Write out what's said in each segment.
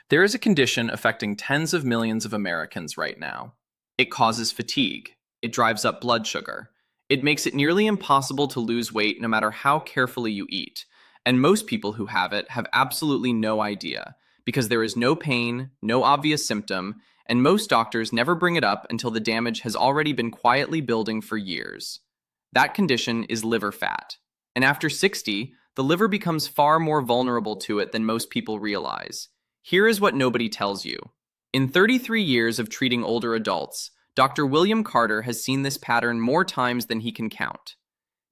There is a condition affecting tens of millions of Americans right now. It causes fatigue. It drives up blood sugar. It makes it nearly impossible to lose weight no matter how carefully you eat. And most people who have it have absolutely no idea because there is no pain, no obvious symptom, and most doctors never bring it up until the damage has already been quietly building for years. That condition is liver fat. And after 60, the liver becomes far more vulnerable to it than most people realize. Here is what nobody tells you. In 33 years of treating older adults, Dr. William Carter has seen this pattern more times than he can count.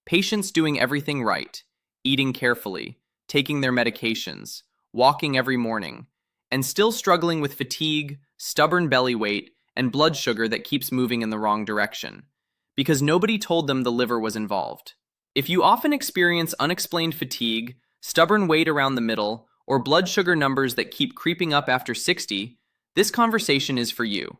Patients doing everything right, eating carefully, taking their medications, walking every morning, and still struggling with fatigue, stubborn belly weight, and blood sugar that keeps moving in the wrong direction, because nobody told them the liver was involved. If you often experience unexplained fatigue, stubborn weight around the middle, or blood sugar numbers that keep creeping up after 60, this conversation is for you.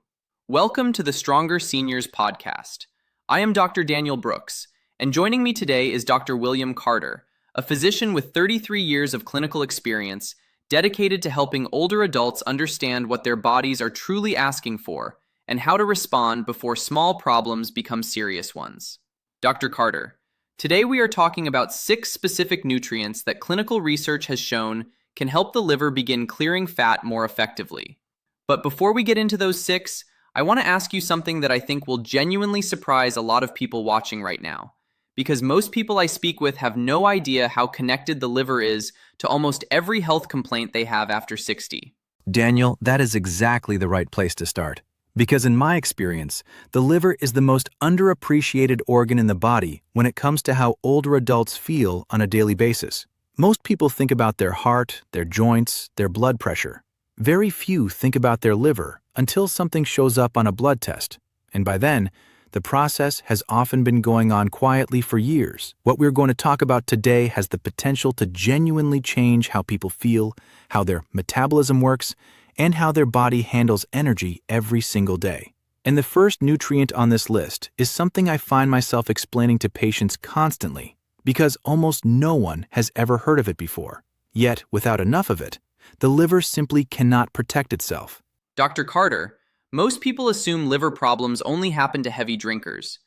Welcome to the Stronger Seniors podcast. I am Dr. Daniel Brooks, and joining me today is Dr. William Carter, a physician with 33 years of clinical experience dedicated to helping older adults understand what their bodies are truly asking for and how to respond before small problems become serious ones. Dr. Carter, today we are talking about 6 specific nutrients that clinical research has shown can help the liver begin clearing fat more effectively. But before we get into those 6, I want to ask you something that I think will genuinely surprise a lot of people watching right now, because most people I speak with have no idea how connected the liver is to almost every health complaint they have after 60. Daniel, that is exactly the right place to start. Because in my experience, the liver is the most underappreciated organ in the body when it comes to how older adults feel on a daily basis. Most people think about their heart, their joints, their blood pressure. Very few think about their liver until something shows up on a blood test. And by then, the process has often been going on quietly for years. What we're going to talk about today has the potential to genuinely change how people feel, how their metabolism works, and how their body handles energy every single day. And the first nutrient on this list is something I find myself explaining to patients constantly, because almost no one has ever heard of it before. Yet, without enough of it, the liver simply cannot protect itself. Dr. Carter, most people assume liver problems only happen to heavy drinkers.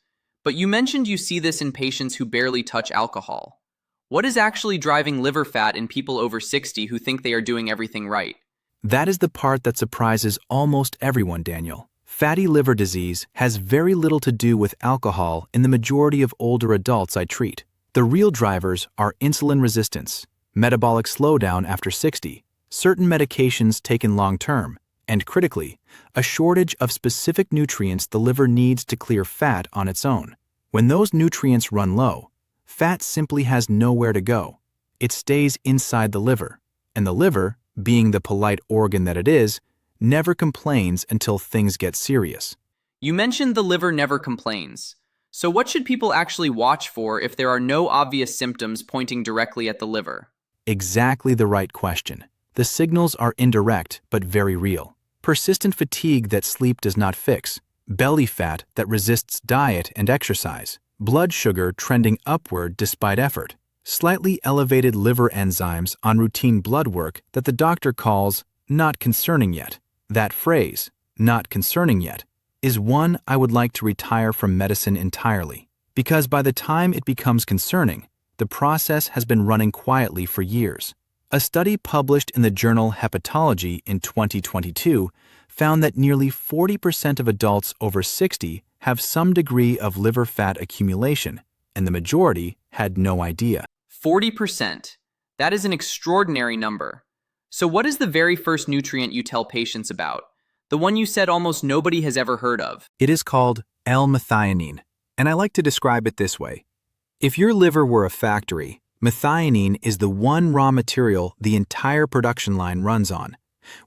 But you mentioned you see this in patients who barely touch alcohol. What is actually driving liver fat in people over 60 who think they are doing everything right? That is the part that surprises almost everyone, Daniel. Fatty liver disease has very little to do with alcohol in the majority of older adults I treat. The real drivers are insulin resistance, metabolic slowdown after 60, certain medications taken long-term, and critically, a shortage of specific nutrients the liver needs to clear fat on its own. When those nutrients run low, fat simply has nowhere to go. It stays inside the liver, and the liver, being the polite organ that it is, never complains until things get serious. You mentioned the liver never complains. So what should people actually watch for if there are no obvious symptoms pointing directly at the liver? Exactly the right question. The signals are indirect but very real. Persistent fatigue that sleep does not fix, belly fat that resists diet and exercise, blood sugar trending upward despite effort, slightly elevated liver enzymes on routine blood work that the doctor calls not concerning yet. That phrase, not concerning yet, is one I would like to retire from medicine entirely, because by the time it becomes concerning, the process has been running quietly for years. A study published in the journal Hepatology in 2022 found that nearly 40% of adults over 60 have some degree of liver fat accumulation, and the majority had no idea. 40%. That is an extraordinary number. So what is the very first nutrient you tell patients about? The one you said almost nobody has ever heard of. It is called L-methionine, and I like to describe it this way. If your liver were a factory, methionine is the one raw material the entire production line runs on.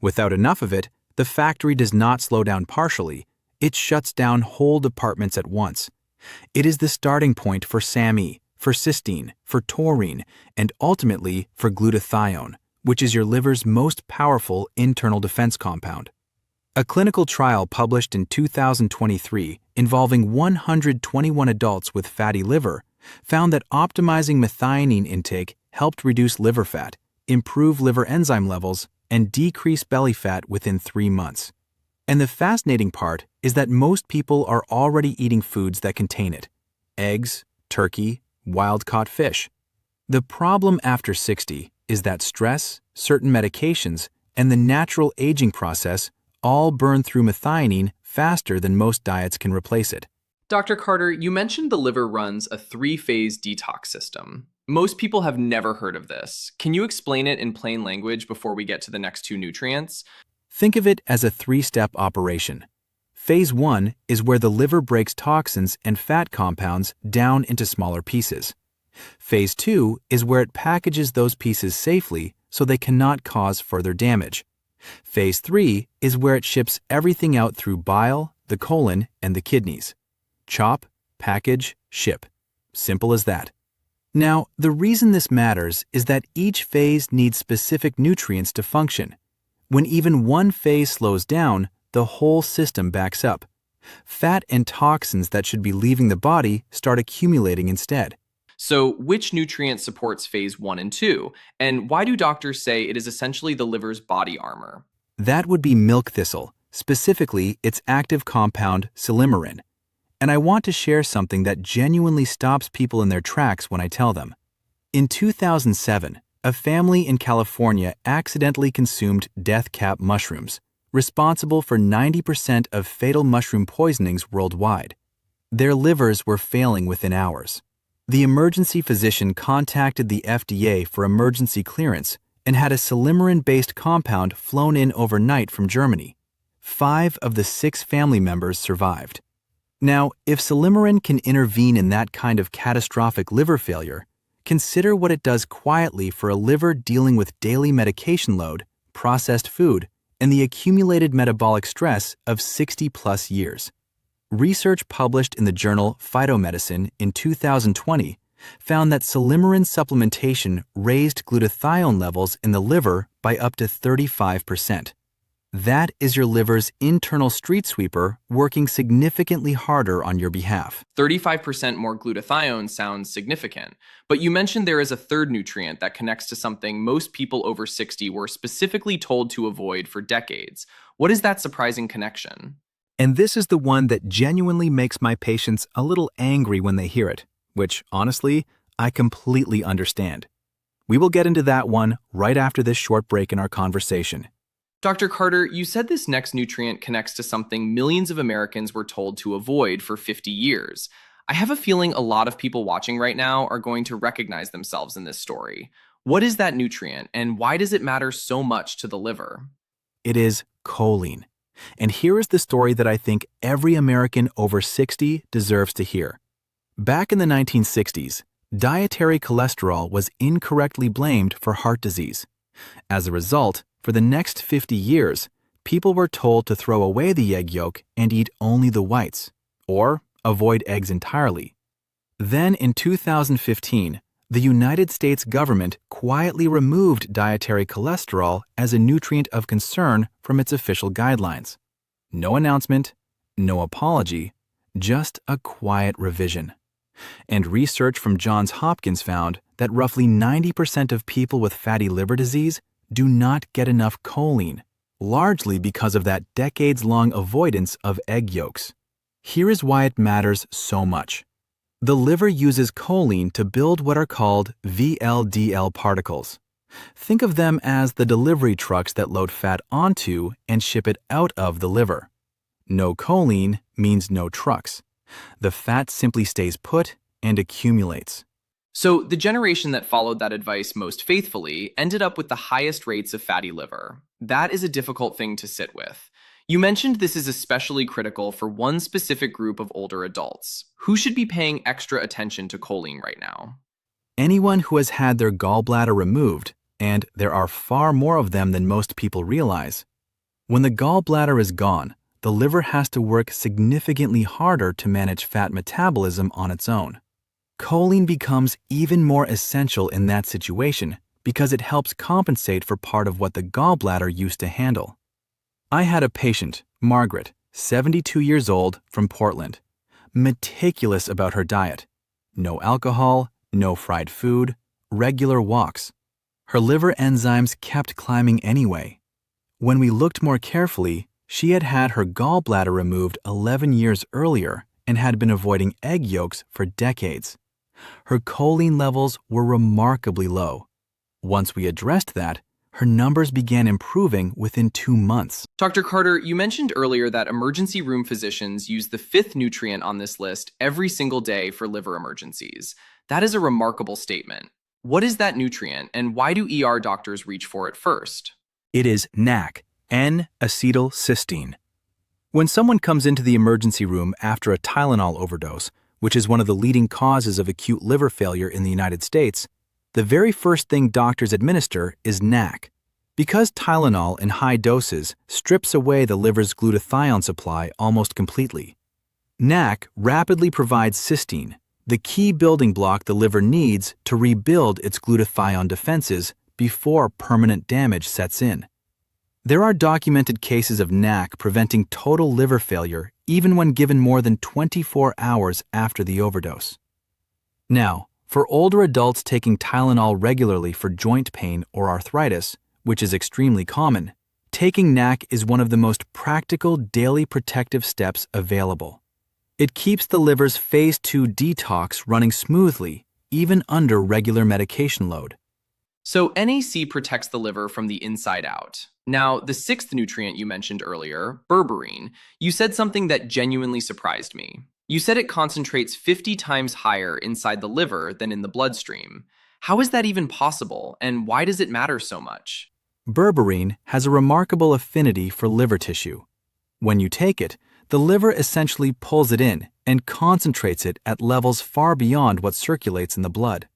Without enough of it, the factory does not slow down partially, it shuts down whole departments at once. It is the starting point for SAMe, for cysteine, for taurine, and ultimately for glutathione, which is your liver's most powerful internal defense compound. A clinical trial published in 2023 involving 121 adults with fatty liver found that optimizing methionine intake helped reduce liver fat, improve liver enzyme levels, and decrease belly fat within 3 months. And the fascinating part is that most people are already eating foods that contain it: eggs, turkey, wild-caught fish. The problem after 60 is that stress, certain medications, and the natural aging process all burn through methionine faster than most diets can replace it. Dr. Carter, you mentioned the liver runs a three-phase detox system. Most people have never heard of this. Can you explain it in plain language before we get to the next two nutrients? Think of it as a 3-step operation. Phase 1 is where the liver breaks toxins and fat compounds down into smaller pieces. Phase 2 is where it packages those pieces safely so they cannot cause further damage. Phase 3 is where it ships everything out through bile, the colon, and the kidneys. Chop, package, ship. Simple as that. Now, the reason this matters is that each phase needs specific nutrients to function. When even one phase slows down, the whole system backs up. Fat and toxins that should be leaving the body start accumulating instead. So, which nutrient supports phase 1 and 2? And why do doctors say it is essentially the liver's body armor? That would be milk thistle, specifically its active compound silymarin. And I want to share something that genuinely stops people in their tracks when I tell them. In 2007, a family in California accidentally consumed death cap mushrooms, responsible for 90% of fatal mushroom poisonings worldwide. Their livers were failing within hours. The emergency physician contacted the FDA for emergency clearance and had a silymarin-based compound flown in overnight from Germany. 5 of the 6 family members survived. Now, if silymarin can intervene in that kind of catastrophic liver failure, consider what it does quietly for a liver dealing with daily medication load, processed food, and the accumulated metabolic stress of 60-plus years. Research published in the journal Phytomedicine in 2020 found that silymarin supplementation raised glutathione levels in the liver by up to 35%. That is your liver's internal street sweeper working significantly harder on your behalf. 35% more glutathione sounds significant, but you mentioned there is a third nutrient that connects to something most people over 60 were specifically told to avoid for decades. What is that surprising connection? And this is the one that genuinely makes my patients a little angry when they hear it, which, honestly, I completely understand. We will get into that one right after this short break in our conversation. Dr. Carter, you said this next nutrient connects to something millions of Americans were told to avoid for 50 years. I have a feeling a lot of people watching right now are going to recognize themselves in this story. What is that nutrient, and why does it matter so much to the liver? It is choline. And here is the story that I think every American over 60 deserves to hear. Back in the 1960s, dietary cholesterol was incorrectly blamed for heart disease. As a result, for the next 50 years, people were told to throw away the egg yolk and eat only the whites, or avoid eggs entirely. Then in 2015, the United States government quietly removed dietary cholesterol as a nutrient of concern from its official guidelines. No announcement, no apology, just a quiet revision. And research from Johns Hopkins found that roughly 90% of people with fatty liver disease do not get enough choline, largely because of that decades-long avoidance of egg yolks. Here is why it matters so much. The liver uses choline to build what are called VLDL particles. Think of them as the delivery trucks that load fat onto and ship it out of the liver. No choline means no trucks. The fat simply stays put and accumulates. So, the generation that followed that advice most faithfully ended up with the highest rates of fatty liver. That is a difficult thing to sit with. You mentioned this is especially critical for one specific group of older adults. Who should be paying extra attention to choline right now? Anyone who has had their gallbladder removed, and there are far more of them than most people realize. When the gallbladder is gone, the liver has to work significantly harder to manage fat metabolism on its own. Choline becomes even more essential in that situation because it helps compensate for part of what the gallbladder used to handle. I had a patient, Margaret, 72 years old, from Portland, meticulous about her diet. No alcohol, no fried food, regular walks. Her liver enzymes kept climbing anyway, When we looked more carefully, she had had her gallbladder removed 11 years earlier and had been avoiding egg yolks for decades. Her choline levels were remarkably low. Once we addressed that, her numbers began improving within 2 months. Dr. Carter, you mentioned earlier that emergency room physicians use the fifth nutrient on this list every single day for liver emergencies. That is a remarkable statement. What is that nutrient, and why do ER doctors reach for it first? It is NAC, N-acetylcysteine. When someone comes into the emergency room after a Tylenol overdose, which is one of the leading causes of acute liver failure in the United States, the very first thing doctors administer is NAC. Because Tylenol in high doses strips away the liver's glutathione supply almost completely. NAC rapidly provides cysteine, the key building block the liver needs to rebuild its glutathione defenses before permanent damage sets in. There are documented cases of NAC preventing total liver failure even when given more than 24 hours after the overdose. Now, for older adults taking Tylenol regularly for joint pain or arthritis, which is extremely common, taking NAC is one of the most practical daily protective steps available. It keeps the liver's phase 2 detox running smoothly, even under regular medication load. So NAC protects the liver from the inside out. Now, the sixth nutrient you mentioned earlier, berberine, you said something that genuinely surprised me. You said it concentrates 50 times higher inside the liver than in the bloodstream. How is that even possible, and why does it matter so much? Berberine has a remarkable affinity for liver tissue. When you take it, the liver essentially pulls it in and concentrates it at levels far beyond what circulates in the blood.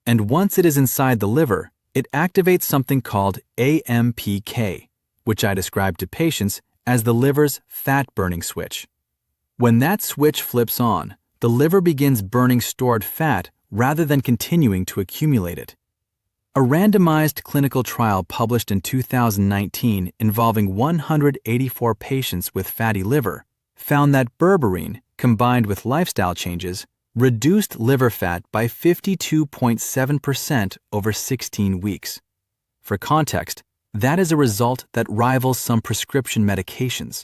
And once it is inside the liver, it activates something called AMPK, which I describe to patients as the liver's fat-burning switch. When that switch flips on, the liver begins burning stored fat rather than continuing to accumulate it. A randomized clinical trial published in 2019 involving 184 patients with fatty liver found that berberine, combined with lifestyle changes, reduced liver fat by 52.7% over 16 weeks. For context, that is a result that rivals some prescription medications.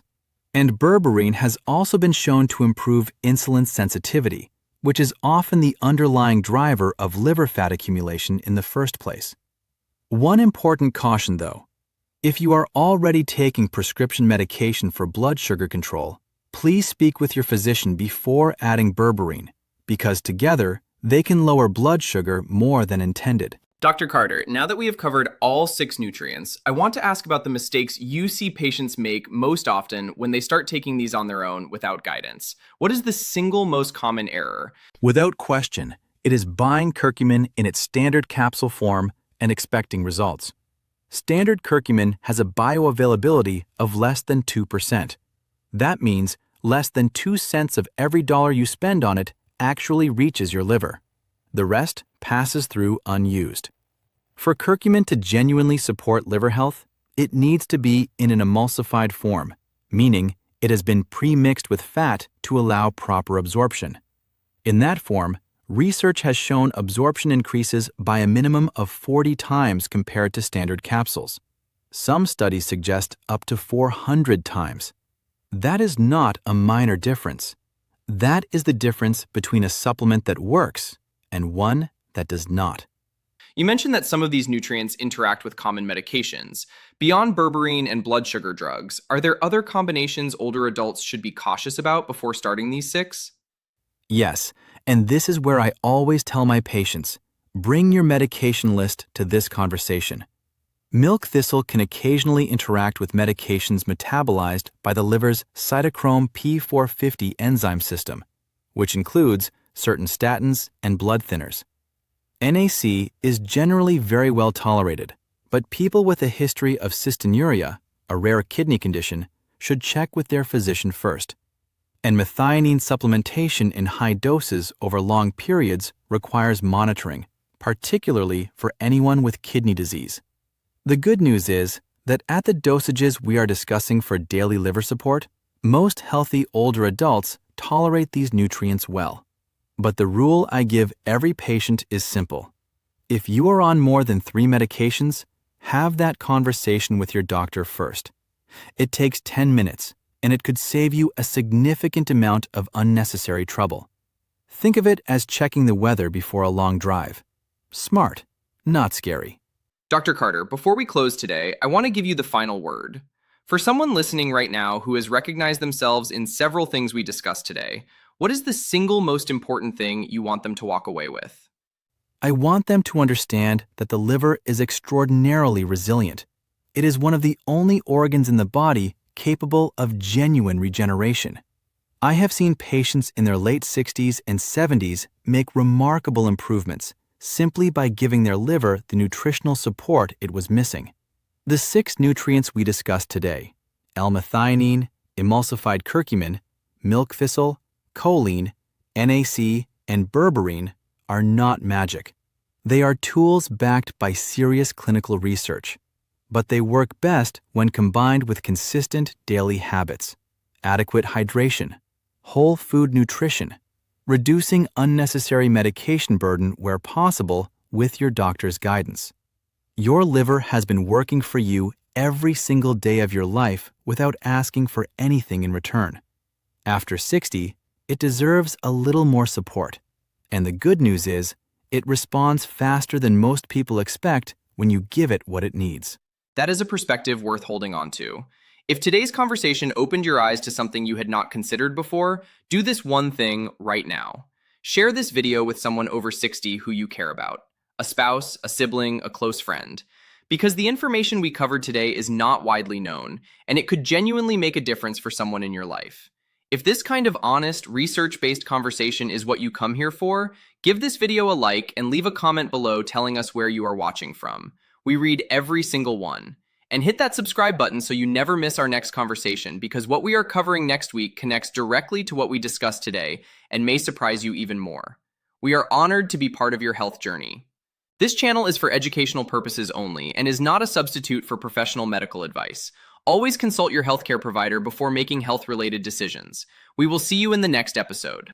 And berberine has also been shown to improve insulin sensitivity, which is often the underlying driver of liver fat accumulation in the first place. One important caution, though. If you are already taking prescription medication for blood sugar control, please speak with your physician before adding berberine, because together they can lower blood sugar more than intended. Dr. Carter, now that we have covered all 6 nutrients, I want to ask about the mistakes you see patients make most often when they start taking these on their own without guidance. What is the single most common error? Without question, it is buying curcumin in its standard capsule form and expecting results. Standard curcumin has a bioavailability of less than 2%. That means less than 2 cents of every dollar you spend on it actually reaches your liver. The rest passes through unused. For curcumin to genuinely support liver health, it needs to be in an emulsified form, meaning it has been pre-mixed with fat to allow proper absorption. In that form, research has shown absorption increases by a minimum of 40 times compared to standard capsules. Some studies suggest up to 400 times. That is not a minor difference. That is the difference between a supplement that works and one that does not. You mentioned that some of these nutrients interact with common medications. Beyond berberine and blood sugar drugs, are there other combinations older adults should be cautious about before starting these 6? Yes, and this is where I always tell my patients, bring your medication list to this conversation. Milk thistle can occasionally interact with medications metabolized by the liver's cytochrome P450 enzyme system, which includes certain statins and blood thinners. NAC is generally very well tolerated, but people with a history of cystinuria, a rare kidney condition, should check with their physician first. And methionine supplementation in high doses over long periods requires monitoring, particularly for anyone with kidney disease. The good news is that at the dosages we are discussing for daily liver support, most healthy older adults tolerate these nutrients well. But the rule I give every patient is simple. If you are on more than 3 medications, Have that conversation with your doctor first. It takes 10 minutes, and it could save you a significant amount of unnecessary trouble. Think of it as checking the weather before a long drive. Smart, not scary. Dr. Carter, before we close today, I want to give you the final word. For someone listening right now who has recognized themselves in several things we discussed today, what is the single most important thing you want them to walk away with? I want them to understand that the liver is extraordinarily resilient. It is one of the only organs in the body capable of genuine regeneration. I have seen patients in their late 60s and 70s make remarkable improvements simply by giving their liver the nutritional support it was missing. The 6 nutrients we discussed today, L-methionine, emulsified curcumin, milk thistle, choline, NAC, and berberine, are not magic. They are tools backed by serious clinical research, but they work best when combined with consistent daily habits, adequate hydration, whole food nutrition, reducing unnecessary medication burden where possible with your doctor's guidance. Your liver has been working for you every single day of your life without asking for anything in return. After 60, it deserves a little more support. And the good news is, it responds faster than most people expect when you give it what it needs. That is a perspective worth holding on to. If today's conversation opened your eyes to something you had not considered before, do this one thing right now. Share this video with someone over 60 who you care about, a spouse, a sibling, a close friend. Because the information we covered today is not widely known, and it could genuinely make a difference for someone in your life. If this kind of honest, research-based conversation is what you come here for, give this video a like and leave a comment below telling us where you are watching from. We read every single one. And hit that subscribe button so you never miss our next conversation, because what we are covering next week connects directly to what we discussed today and may surprise you even more. We are honored to be part of your health journey. This channel is for educational purposes only and is not a substitute for professional medical advice. Always consult your healthcare provider before making health-related decisions. We will see you in the next episode.